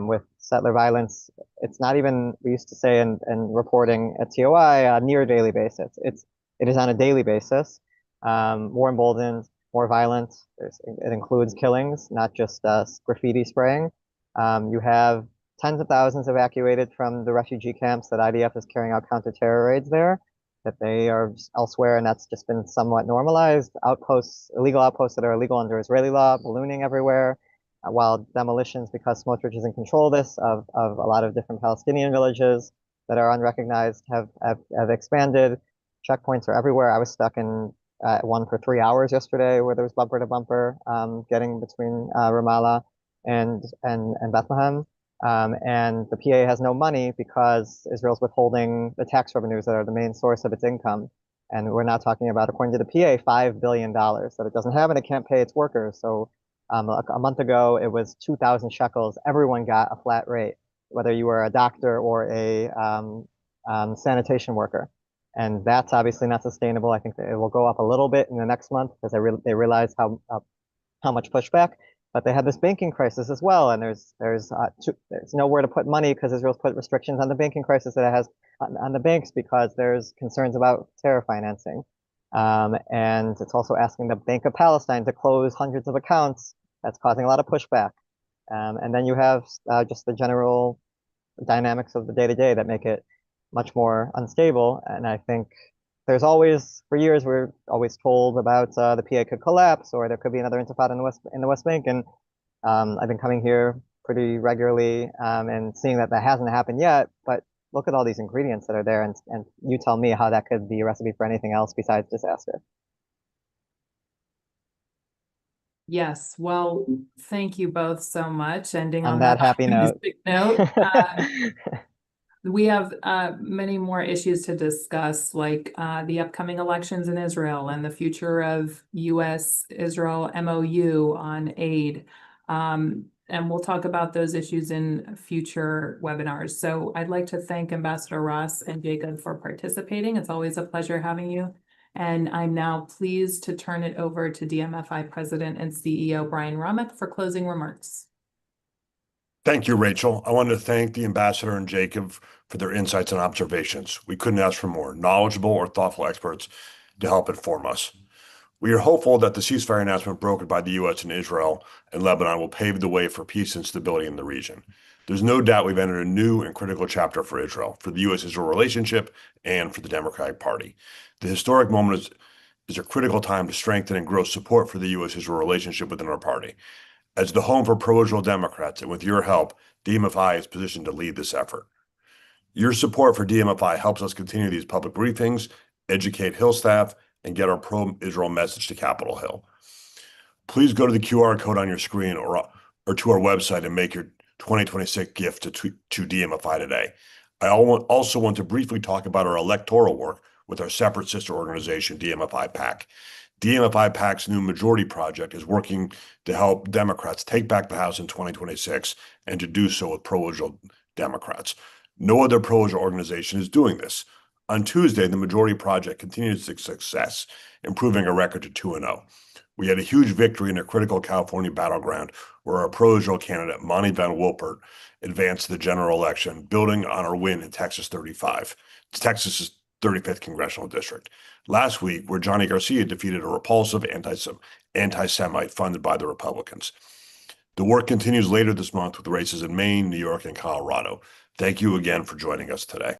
With settler violence, it's not even, we used to say in reporting at TOI, near daily basis. It is on a daily basis, more emboldened, more violent. It includes killings, not just graffiti spraying. You have tens of thousands evacuated from the refugee camps that IDF is carrying out counter-terror raids there, that they are elsewhere, and that's just been somewhat normalized. Outposts, illegal outposts that are illegal under Israeli law, ballooning everywhere, while demolitions, because Smotrich is in control of this, of a lot of different Palestinian villages that are unrecognized, have expanded. Checkpoints are everywhere. I was stuck in one for 3 hours yesterday, where there was bumper to bumper getting between Ramallah and Bethlehem. And the PA has no money because Israel's withholding the tax revenues that are the main source of its income. And we're now talking about, according to the PA, $5 billion that it doesn't have, and it can't pay its workers. So a month ago, it was 2,000 shekels. Everyone got a flat rate, whether you were a doctor or a sanitation worker. And that's obviously not sustainable. I think that it will go up a little bit in the next month because they realize how much pushback. But they have this banking crisis as well, and there's nowhere to put money because Israel's put restrictions on the banking crisis that it has on the banks because there's concerns about terror financing. And it's also asking the Bank of Palestine to close hundreds of accounts. That's causing a lot of pushback. And then you have just the general dynamics of the day-to-day that make it much more unstable. And I think there's always, for years, we're always told about the PA could collapse or there could be another intifada in the West Bank. And I've been coming here pretty regularly and seeing that hasn't happened yet. But look at all these ingredients that are there, and you tell me how that could be a recipe for anything else besides disaster. Yes, well, thank you both so much. Ending on that happy note. We have many more issues to discuss, like the upcoming elections in Israel and the future of U.S.-Israel MOU on aid. And we'll talk about those issues in future webinars. So I'd like to thank Ambassador Ross and Jacob for participating. It's always a pleasure having you. And I'm now pleased to turn it over to DMFI President and CEO Brian Romick for closing remarks. Thank you, Rachel. I want to thank the ambassador and Jacob for their insights and observations. We couldn't ask for more knowledgeable or thoughtful experts to help inform us. We are hopeful that the ceasefire announcement brokered by the U.S. and Israel and Lebanon will pave the way for peace and stability in the region. There's no doubt we've entered a new and critical chapter for Israel, for the U.S.-Israel relationship, and for the Democratic Party. The historic moment is a critical time to strengthen and grow support for the U.S.-Israel relationship within our party. As the home for pro-Israel Democrats, and with your help, DMFI is positioned to lead this effort. Your support for DMFI helps us continue these public briefings, educate Hill staff, and get our pro-Israel message to Capitol Hill. Please go to the QR code on your screen or to our website and make your 2026 gift to DMFI today. I also want to briefly talk about our electoral work with our separate sister organization, DMFI PAC. DMFI PAC's new majority project is working to help Democrats take back the House in 2026 and to do so with pro-Israel Democrats. No other pro-Israel organization is doing this. On Tuesday, the majority project continued its success, improving a record to 2-0. We had a huge victory in a critical California battleground where our pro-Israel candidate, Monty Van Wilpert, advanced to the general election, building on our win in Texas 35. It's Texas's 35th congressional district. Last week, where Johnny Garcia defeated a repulsive anti-Semite funded by the Republicans. The work continues later this month with races in Maine, New York, and Colorado. Thank you again for joining us today.